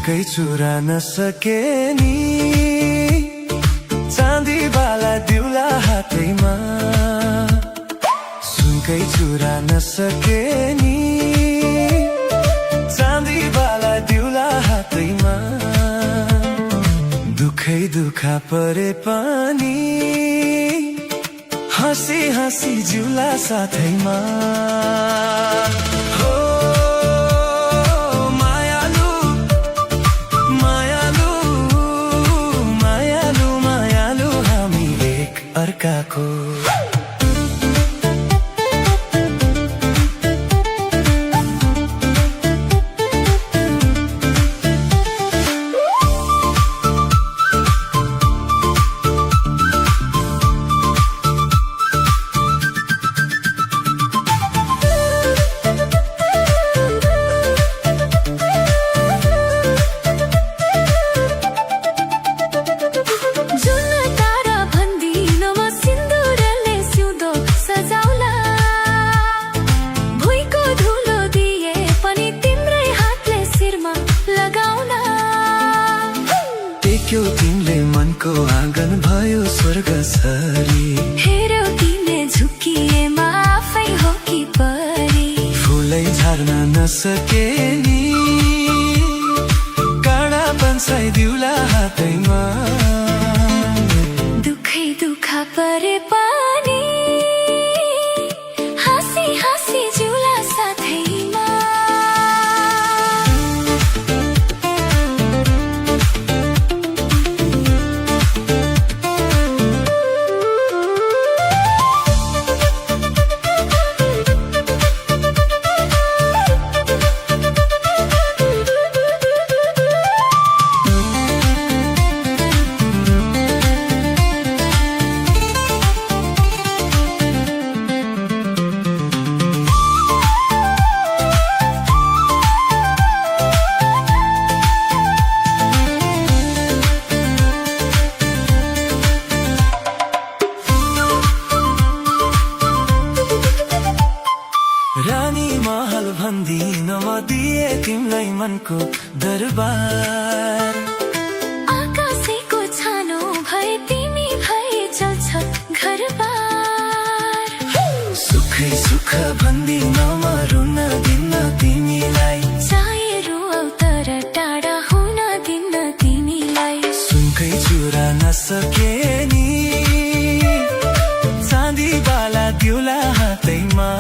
सुनकै चुरा नसके नि चाँदी बाला दिउला हातैमा सुनकै चुरा नसके नि चाँदी बाला दिउला हातैमा दुखै दुखा परे पनि हाँसी हाँसी जिउला साथैमा हो मायालु मायालु मायालु मायालु हामी एक अर्काको टेक्यौ तिमीले मनको आँगन भयो स्वर्ग सरी हेर्यौ तिमीले झुकिएमा आफै हो कि परी फुलै झार्न नसके नि काँडा बन्साइदिउला हातैमा दुखै दुखा परे पनि हाँसी हाँसी जिउला साथैमा रानी महल भन्दिन म दिए तिमीलाई मनको दरबार आकाशैको छानो भए तिमी भए चल्छ घरबार सुखै सुख भन्दिन म रुन दिन्न तिमीलाई चाहे रुऔ तर टाढा हुन दिन्न तिमीलाई सुनकै चुरा नसके नि चाँदी बाला दिउला हातैमा